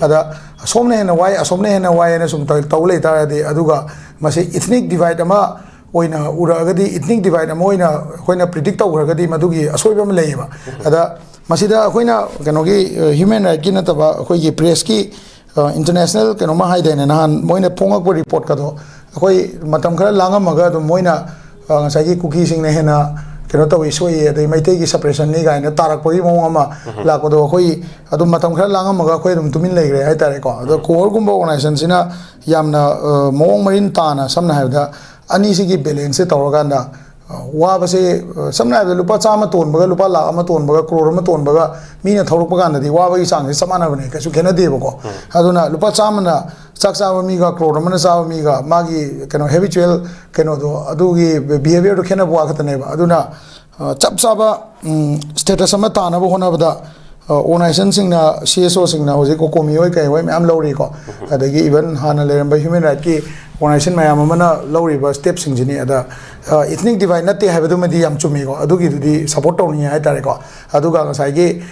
ada somne hena wai asomne hena wai na sum taw le tar adi aduga mase ethnic divide ama oina uragadi ethnic divide ama oina hoina predict tawragadi madugi asoiba ma leiba ada masida hoina kanogi human right ki nataba khoi press ki international kanoma haidene nahan moina phongak report ka do khoi matam khara langamaga do moina ngasai cookie sing ne hena keno tawi soi adai maitei ki suppression ni gaina tarak pori mong ama la ko do khoi adum matam khara langamaga khoi dum tumin leigre ai tare ko do core gumba organization sina yamna mong marin tana samna haida ani sigi balance tawraganda wabase samna haida lupa chama ton baga lupa la ama ton baga crore ama ton baga mina thorok baganda di wabagi sang se samana bane kasu kena debo ko aduna lupa chama na saksa mi ga crore mana sa mi ga magi keno habitual keno do adugi behavior do kena bwa khatane ba aduna chap saba status ama ta na bo hona bada organization singna CSO singna hoje ko komi oi kai wai am lori ko adagi even hana leramba human right ki organization mayam amana lori ba step sing jini ada ethnic divide nate habadu madi am chumi ko adugi dudi support tawni ai tare ko aduga ngasai gi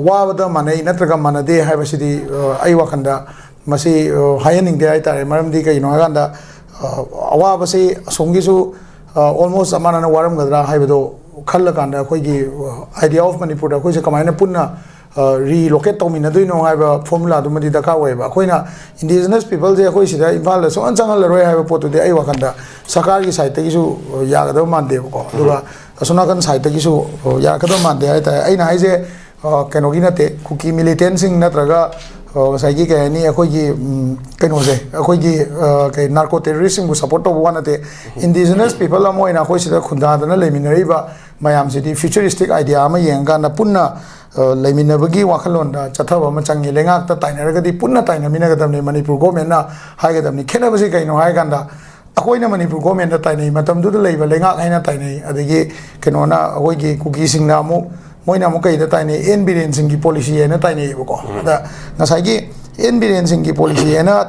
wabada manai natraga manade habasidi ai wakanda masi hayaning de ai tare maram di kai no ganda awabase songi su almost amana na waram gadra habado khalla kanda khoi gi idea of manipur da khoi se kamaina punna relocate to mina dui no haiba formula du madi daka waiba khoina indigenous people je khoi sida imphal so an changal roi haiba potu de ai wakanda sakar gi site gi su ya ga do mande ko duga asuna kan site gi su ya ga do mande ai ta ai na ai je kenogi nate cookie militant sing natraga saigi ke ni khoi gi keno je khoi gi ke narco terrorism bu support to one ate indigenous people amoina khoi sida khunda dana leminari ba mayam sidi futuristic idea ama yenga na punna leiminabagi wakhalon da chathaba ma changi lengak ta tainaragadi punna tainamina gadamni manipur government na haigadamni khenabasi kaino haiganda akoina manipur government da tainai matam du leiba lengak haina tainai adagi kenona akoigi cookie singna mu moina mu kai da tainai environment ki policy ena tainai bako da ngasai gi environment ki policy ena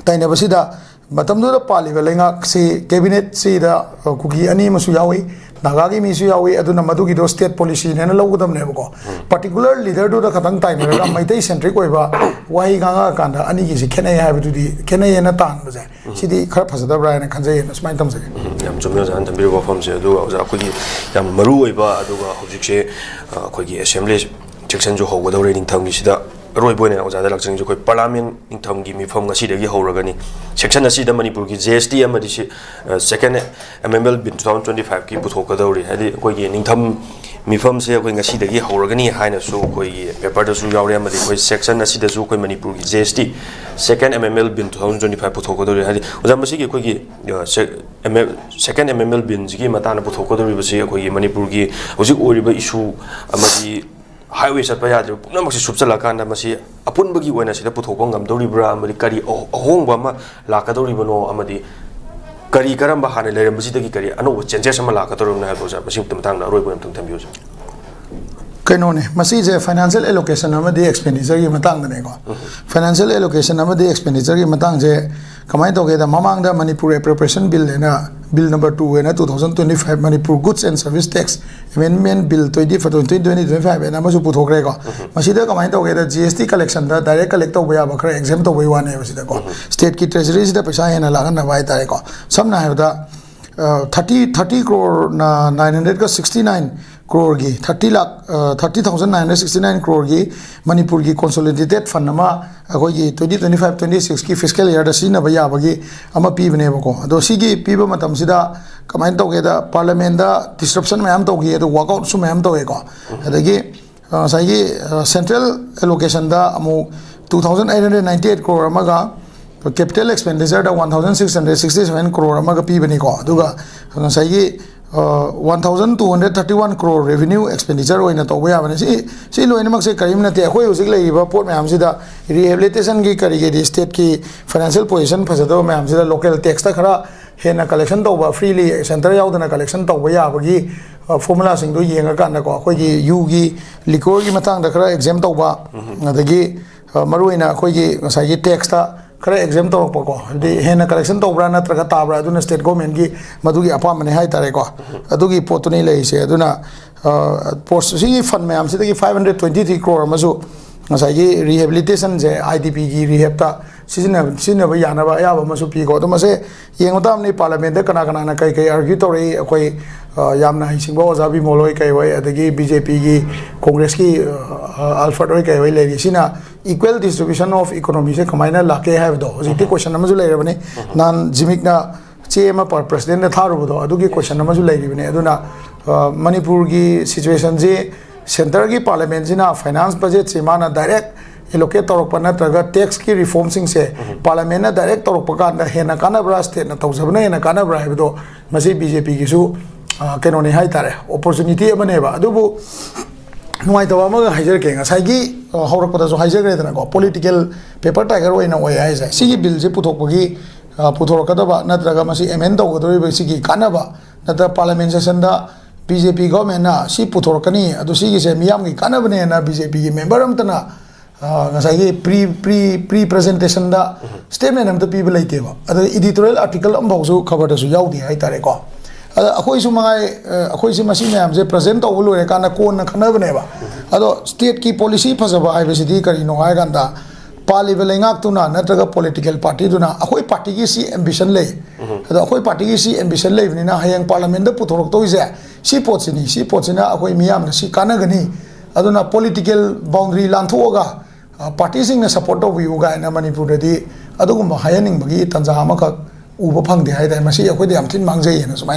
tainabasi da matam du da paliba lengak si cabinet si da cookie ani masu yawi nagagi mi su yawi aduna madugi do state policy ne logudam ne ko particular leader do da khatang tai ne ga maitai centric oiba wahi ganga kanda ani gi si khenai ha bidu di khenai na tan ba jai sidi khar phasada bra ne khanjai na smai tam jai yam chumyo jan tam bir go fam se do ja ko gi yam maru oiba aduga hojik se ko gi assembly section jo hogo do reading tham gi sida roi boine oja da lakchang jo koi parliament ning tham gi mi pham nga si de gi horagani section asi da manipur gi GST amadi si second amendment bill 2025 ki puthok kadori hadi koi gi ning tham mi pham se koi nga si de gi horagani haina su koi gi paper da su yaure amadi koi section asi da su koi manipur gi GST second amendment bill 2025 puthok kadori hadi oja masi gi koi gi second amendment bill gi mata na puthok kadori basi koi gi manipur gi hojik oriba issue amadi highway satpa yadre puna maksi subchala kanda masi apun bagi oina sida puthokong ngam dori bra amadi kari ahongba ma lakadori bano amadi kari karamba hane leram basi dagi kari ano changes ama lakadori na boja masi tamtang na roi bo tamtam biyo kaino ne masi je financial allocation amadi expenditure gi matang ne ko financial allocation amadi expenditure gi matang je kamai to ge da mamang da manipur appropriation bill na bill number 2 na 2025 manipur goods and service tax amendment bill 2025 na masu puthokre ko masida kamai to ge da GST collection da direct collect to ba khara exempt to bai wane masida ko state ki treasury sida paisa hena lagan na bai tare ko samna ha da 30 crore na 969 crore gi 30,969 crore gi manipur gi consolidated fund nama akoi gi 2025-26 ki fiscal year da sina ba ya bagi ama pi bane ba ko ado si gi pi ba matam sida kamai to ge da parliament da disruption mayam to gi ado walkout su mayam to ge ko adagi sai gi central allocation da amu 2,898 crore amaga capital expenditure da 1,667 crore amaga pi bani ko aduga sai gi 1,231 crore revenue expenditure oina to ba yabane si loina mak se karim na te khoi usik lei ba port mayam sida rehabilitation gi kari ge state ki financial position phasado mayam sida local tax ta khara hena collection to ba freely center yaudana collection to ba yabagi formula sing do yenga kan na ko khoi gi yu gi liquor gi matang da khara exempt to ba adagi maruina khoi gi ngasai gi tax ta khara exempt to ko de hena collection to bra na tra ta bra aduna state government gi madugi apa mane hai tare ko adugi potuni lei se aduna post si fund mayam si 523 crore masu ꯉꯁꯥꯏꯒꯤ ꯔꯤꯍꯦꯕꯤꯂꯤꯇꯦꯁꯟꯁꯦ IDPꯒꯤ ꯔꯤꯍꯦꯞꯇ सिजनब यानब अयाब pico Young तामने parliament कना कना कई कई argue तौरई अखोई यामना hissing ओजा बिमोल कई होय अदगी BJP की कांग्रेस की अल्फर्ट होय कई होय लेरी सिना इक्वल डिस्ट्रीब्यूशन ऑफ इकोनॉमी से कमाइना लाके हैबदो हजिति क्वेश्चन अमजु लेरबने नान जिमिकना चेमा पर प्रेसिडेंट ने थारुबदो अदुगी क्वेश्चन अमजु लेरिबने अदुना मणिपुर की सिचुएशन जे सेंटर की पार्लियामेंट जिना फाइनेंस बजट से माना डायरेक्ट एलोकेट तौरप नत्रगा टैक्स की रिफॉर्म सिंग से पार्लियामेंट ना डायरेक्ट तौरप कान हेना कानब्रा स्टेट ना तौजबना हेना कानब्रा हैबदो मसी BJP की सु केनोनी हाई तारे अपॉर्चुनिटी अमनेबा अदुबु नुवाइतबा अमगा हाइजरके ngसाइगी हौरकपदासु हाइजरग्रेदनाको पॉलिटिकल पेपर टाइगर ओइना ओइ हाइजे सिगी बिल से पुथोकपगी पुथोरकदबा नत्रगा मसी एमेंड तौगदोरिबा सिगी कानबा नत्र पार्लियामेंट सेशन दा BJP गवर्नमेंट ना सी पुथोरकनी अदु सिगी से मियामगी कानबने ना BJP की मेंबर अमतना ngसाइगी प्री प्रेजेंटेशन दा स्टेटमेंट अमता पीबा लैतेबा अदु एडिटोरियल आर्टिकल अमबावसु खबर दसु याउदी हाइ तारेको अदु अखोइसु मंगाय अखोइसि मसी मैम जे प्रेजेंट तौबु लोरे काना कोन खनबनेबा अदु स्टेट की पॉलिसी फजबा हाइबसिदी करिनो हाय गांदा पालिबा लेंगाक्तुना नत्रगा पॉलिटिकल पार्टी दुना अखोइ पार्टी की सी एम्बिशन ले अदु अखोइ पार्टी की सी एम्बिशन लेबनिना हयंग पार्लियामेंट दा पुथोरक तोइसे सी पोचिना अखोइ मियामना सी कानगनी अदुना पॉलिटिकल बाउंड्री लांथोगा पार्टी सिंग ने सपोर्ट तौबियु गायना मणिपुर दि अदुगुम हायनिंग बगी तंजा अमखक उबा फंगदे हाइदा मसी अखोइ याम थिन मांगजै ना